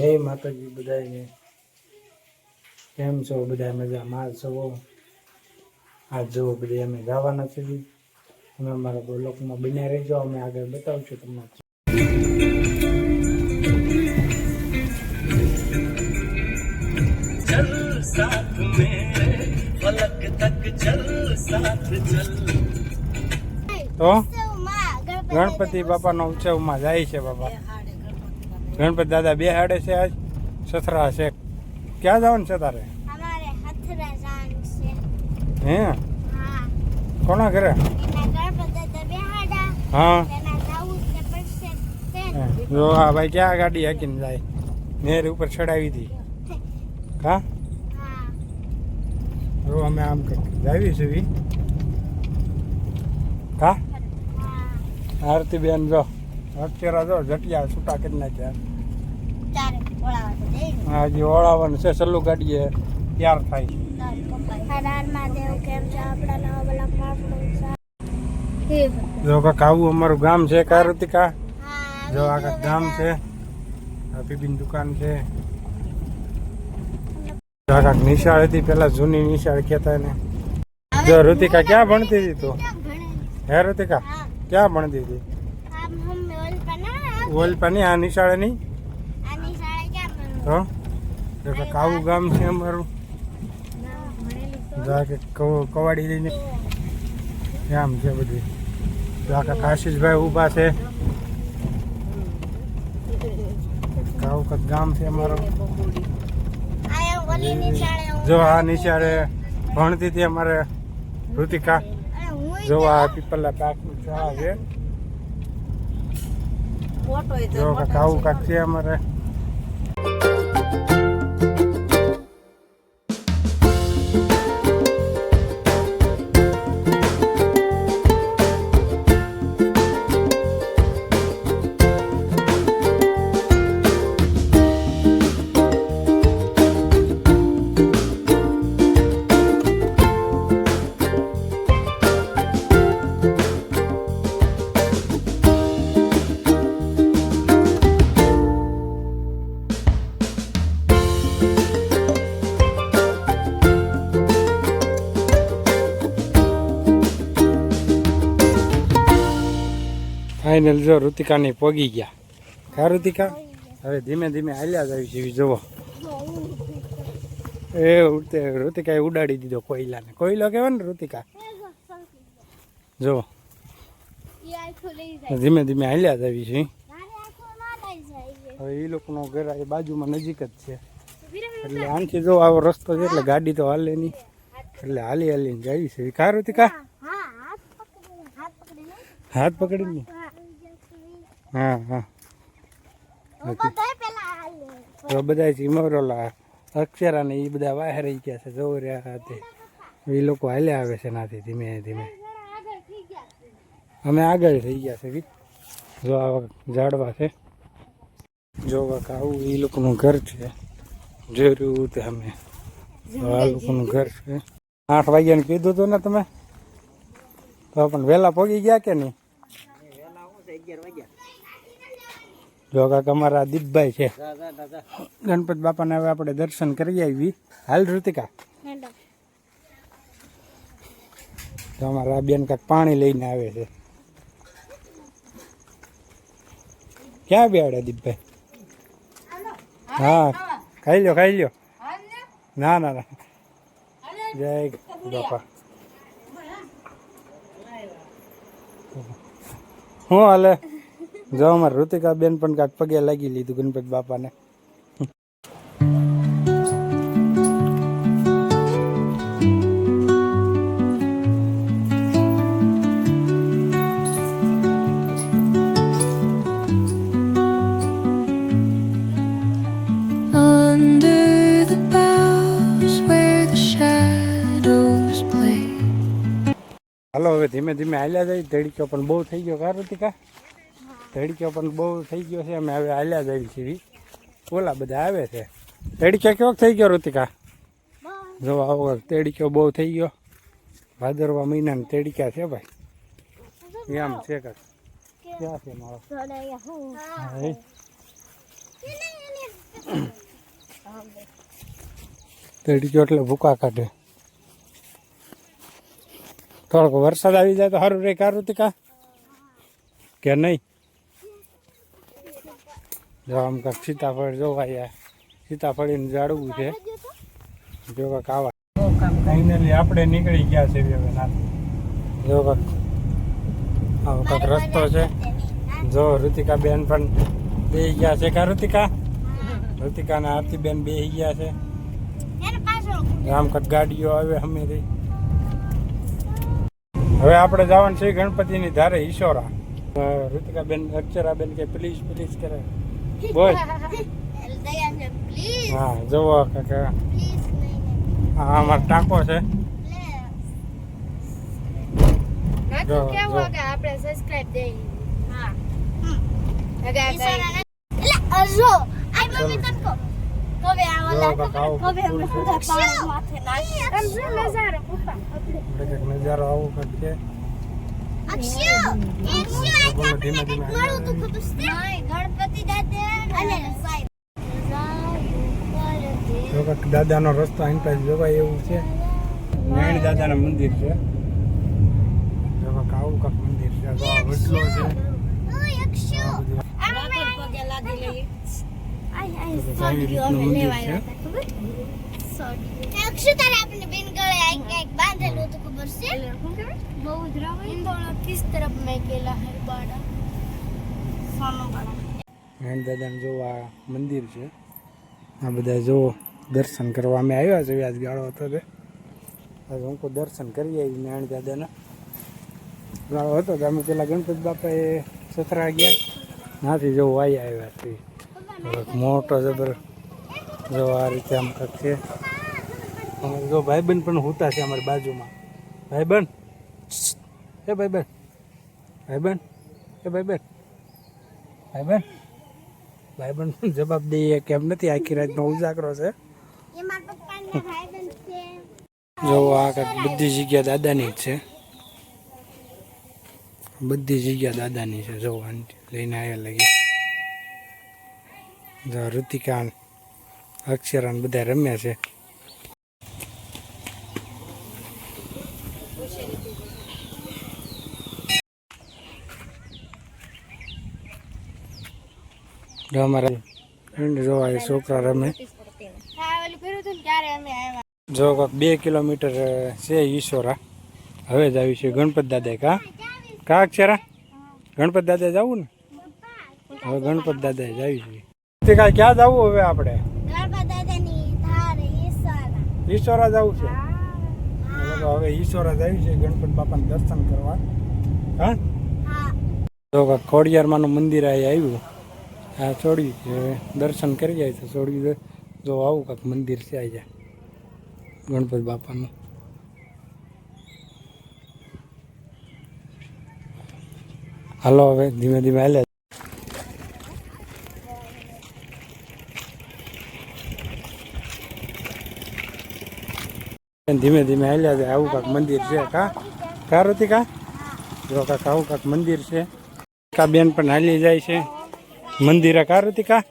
જય માતાજી બધાને. કેમ છો બધા? મજામાં છો? આજ જુઓ બધા અમે જવાના છીએ. અમે અમારા બ્લોકમાં બન્યા રહેજો, અમે આગળ બતાવશું તમને. ચલ સાથ મેરે ફલક તક ચલ સાથ ચલ. તો ગણપતિ બાપાનો ઉત્સવમાં જાય છે બાપા. ગણપતિ દાદા બેહાડે છે આજ. સસરા છે. ક્યાં જવાનું છે તારે? અમારે હથરા જવાનું છે. હે? હા. કોના ઘરે? એના ગણપતિ દાદા બેહાડા. હા. એના જાવું છે પડશે. જો આ ભાઈ ક્યાં ગાડી હાકીને જાય? નેર ઉપર ચડાવી હતી. હા? હા. જો અમે આમ જાવી છીએ. હા? આરતી બેન જો અત્યારે જો જટિયા છૂટા કરી નાખ્યા. ચારે ઓળાવા તો દે. હા, હજી ઓળાવાનું છે. સલ્લુ ગાડીએ તૈયાર થાય. હરાર મહાદેવ કેમ છે આપણા નવા બ્લોકમાં આપણું જો કાકા આવું અમારું ગામ છે કારુતિકા. હા. જો આખા ગામ છે. આ પીપીની દુકાન છે. આખા નિશાળ હતી પેલા, જૂની નિશાળ કહેતા ને. જો ઋતિકા ક્યાં ભણતી હતી તું? હે ઋતિકા ક્યાં ભણતી હતી? ઓલપાની આ નિશાળે તો આવું ગામ છે અમારું. કવાડી લઈને ગામ છે બધું. આખા કાશીશભાઈ ઊભા છે. આવું કંઈક ગામ છે અમારું. જો આ નિશાળે ભણતી હતી અમારે ઋતિકા. જો આ પીપલા પાકનું શાળા છે. જો કાંક આવું કાંક છે અમારે. ફાઇનલ જો ઋતિકાની પોગી ગયા. કા ઋતિકા? હવે ધીમે ધીમે હાલ્યા જ આવી છે. જુઓ એ ઉડતે ઋતિકાએ ઉડાડી દીધો કોયલાને. કોયલો કહેવાય ને ઋતિકા. જુઓ ધીમે ધીમે હાલ્યા જ આવી છે. હવે એ લોકોનું ઘર આ બાજુમાં નજીક જ છે. એટલે આનથી જો આવો રસ્તો છે એટલે ગાડી તો હાલે નહીં. એટલે હાલી હાલીને જાય છે. કા ઋતિકા? હાથ પકડીને. હા હા. તો બધા ચીમરોલા અક્ષરા ને એ બધા બહાર રહી ગયા છે. જવું રહ્યા તે એ લોકો હાલ્યા આવે છે નાથી ધીમે ધીમે. અમે આગળ થઈ ગયા છે. જો આવા ઝાડવા છે. જો કાકા આવું એ લોકોનું ઘર છે. જોયું તે અમે આ લોકોનું ઘર છે. 8 વાગ્યાનું કીધું હતું ને તમે? તો પણ વહેલા પહોંચી ગયા કે નહીં? જો કાકા અમારા દીપભાઈ છે. ગણપતિ બાપાને હવે આપણે દર્શન કરી આવી. હાલ ઋતિકા તો અમારા બેન કાંઈક પાણી લઈને આવે છે. ક્યાં બેહાડે દીપભાઈ? હા ખાઈ લ્યો ખાઈ લ્યો. ના ના ના જય બાપા. હું હાલે? જો અમારે ઋતિકા બેન પણ કાંઈક પગે લાગી લીધું ગણપતિ બાપાને. હાલો હવે ધીમે ધીમે હાલ્યા જાય. ધડીક્યો પણ બહુ થઈ ગયો. કા ઋતિકા? ધડીક્યો પણ બહુ થઈ ગયો છે. અમે હવે હાલ્યા જાય છીએ. ઓલા બધા આવે છે. ધડીક્યો કેવો થઈ ગયો ઋતિકા? જો આવો તેડીક્યો બહુ થઈ ગયો. ભાદરવા મહિનાની તેડીક્યા છે ભાઈ. એમ છે કાંક. ક્યાં છે મારો? તડક્યો એટલે ભૂકા કાઢે. થોડોક વરસાદ આવી જાય તો સારું રહે કા ઋતિકા કે નહીં? જો આમ કાંક સીતાફળ જોવાય, સીતાફળીને ઝાડવું છે. જો કાંક આવા ફાઇનલી આપણે નીકળી ગયા છે હવે નાથી. જો કાંક આવો કાંક રસ્તો છે. જો ઋતિકા બેન પણ બેસી ગયા છે કા ઋતિકા? ઋતિકા અને આરતી બેન બેસી ગયા છે. આમ કાંક ગાડીઓ આવે હમેથી. હવે આપણે જવાનું છે ગણપતિની ધારે ઈશોરા. ઋતિકા બેન અક્ષરા બેન કે પ્લીઝ પ્લીઝ કરે બોલ. હા જુઓ કાકા, હા અમારો ટાંકો છે. નજારો આવો કરશે. દાદાનો રસ્તો અહીં પાસે જોવાય એવું છે. નારાયણ દાદાના મંદિર છે. આવું કાંક મંદિર છે. વડલો છે. નારાયણ દાદાનું જો આ મંદિર છે. આ બધા જો દર્શન કરવા અમે આવ્યા છે. આજ ગાળો હતો તે આજે હું દર્શન કરી આવી નારાયણ દાદાના. ગાળો હતો તો અમે પેલા ગણપતિ બાપાએ સતરા ગયા નાથી જો વાઈ આવ્યા છે. મોટો જબર જો આ રીતે આમ કાંક છે. જો ભાઈબંધ પણ હોતા છે અમારી બાજુમાં. ભાઈબંધ એ ભાઈબંધ, ભાઈબંધ એ ભાઈબંધ, ભાઈબંધ ભાઈબંધ પણ જવાબ દઈએ કેમ નથી. આખી રાતનો ઉજાગરો છે. જો આ કાંઈક બધી જગ્યા દાદાની જ છે. બધી જગ્યા દાદાની છે. જો લઈને આવ્યા લાગી. જો ઋતિકા અક્ષરા બધા રમ્યા છે. અમારા જોવા છોકરા રમે. જો કાંક 2 કિલોમીટર છે ઈશોરા. હવે જ આવી છે ગણપત દાદા. કા અક્ષરા ગણપત દાદા જવું ને? હવે ગણપત દાદા જ આવી છે. ક્યાં જવું હવે આપણે? ઈશોરા જવું છે. હવે ઈશોરા જ આવી છે ગણપત બાપાને દર્શન કરવા. હા જો કાંક ખોડિયારમાંનું મંદિર આવ્યું. હા છોડ્યું દર્શન કરી જાય તો છોડ્યું. જો આવું કાંક મંદિર છે આજે ગણપતિ બાપાનું. હાલો હવે ધીમે ધીમે હાલ્યા. ધીમે ધીમે હાલ્યા જાય. આવું કાંક મંદિર છે. કા ઋતિકા જો કાંક આવું કાંક મંદિર છે. કા બેન પણ હાલી જાય છે મંદિરે. કા ઋતિકા?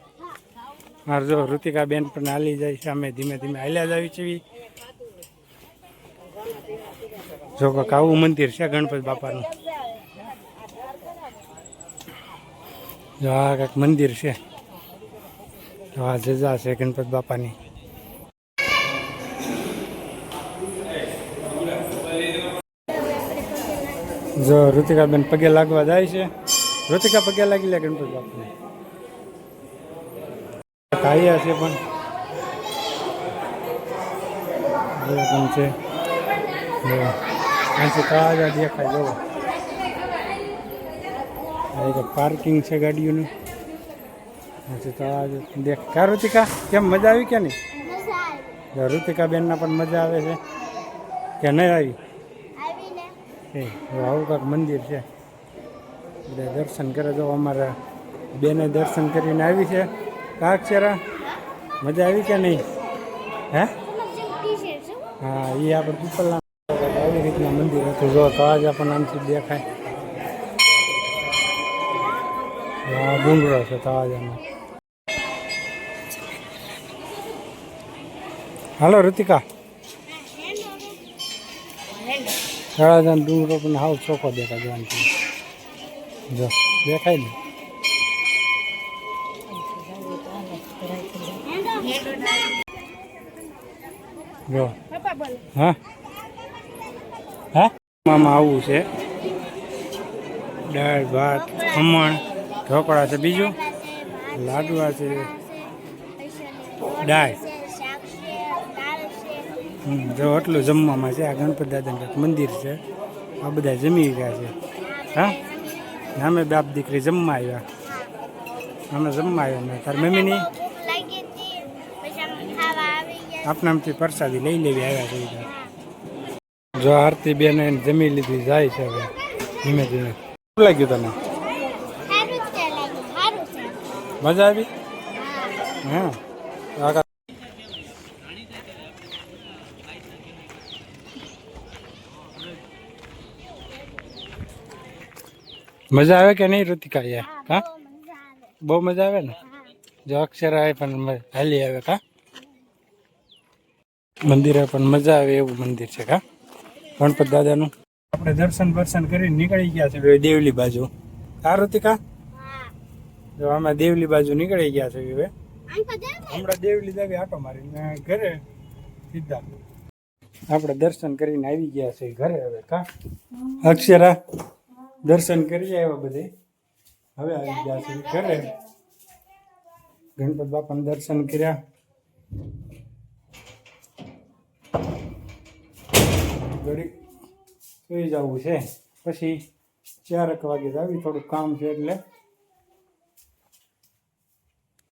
હા જો ઋતિકા બેન પણ હાલી જાય છે. અમે ધીમે ધીમે હાલ્યા જ આવી છીએ. જો કાંક આવું મંદિર છે ગણપતિ બાપાનું. જો આ કાંઈક મંદિર છે. આ જજા છે ગણપતિ બાપાની. જો ઋતિકાબેન પગે લાગવા જાય છે. ઋતિકા પગે લાગી લે ગણપતિ બાપાને. કાયા છે પણ છે. અહીંથી તાજા દેખાય. જવો પાર્કિંગ છે ગાડીઓનું. દેખ કા ઋતિકા કેમ મજા આવી કે નહીં? ઋતિકા બેનના પણ મજા આવે છે કે નહીં આવી? આવું કાંક મંદિર છે. બધા દર્શન કરે. તો અમારા બેને દર્શન કરીને આવી છે. કા અક્ષરા મજા આવી કે નહીં? હે હા એ આપણે પીપલના આવી રીતના મંદિર હતું. જો તળાજ આપણને આમથી દેખાય. ડુંગરો છે તળાજામાં. હાલો ઋતિકા તળાજા ડુંગરો પણ હાવ ચોખ્ખો દેખાય જવાનું જો દેખાય ને જો હા હા મામા આવું છે દાળ ભાત ખમણ ઢોકળા છે બીજું લાડવા છે દાળ જો આટલું જમવામાં છે આ ગણપતિ દાદાનું મંદિર છે આ બધા જમી ગયા છે હા અમે બાપ દીકરી જમવા આવ્યા અમે જમવા આવ્યા ને તાર મમ્મીની આપનામથી પ્રસાદી લઈ લેવી આવ્યા છે જો આરતી બેન એને જમી લીધી જાય છે હવે ધીમે ધીમે શું લાગ્યું તને મજા આવી હા આગળ મજા આવે કે નહીં ઋતિકા યાર હા બહુ મજા આવે ને જો અક્ષર આવે પણ હાલી આવે કા મંદિરે પણ મજા આવે એવું મંદિર છે કા ગણપત દાદાનું આપણે દર્શન કરીને નીકળી ગયા છે દેવલી બાજુ હા ઋતિકા જો આમાં દેવલી બાજુ નીકળી ગયા છે હવે હમણાં દેવલી દેવી આટો મારીને ઘરે સીધા આપણે દર્શન કરીને આવી ગયા છે ઘરે હવે કા અક્ષરા દર્શન કરી આવ્યા બધે હવે આવી ગયા છે ઘરે ગણપત બાપાને દર્શન કર્યા ઘડી સુઈ જવું છે પછી 4 વાગે જ આવી થોડુંક કામ છે એટલે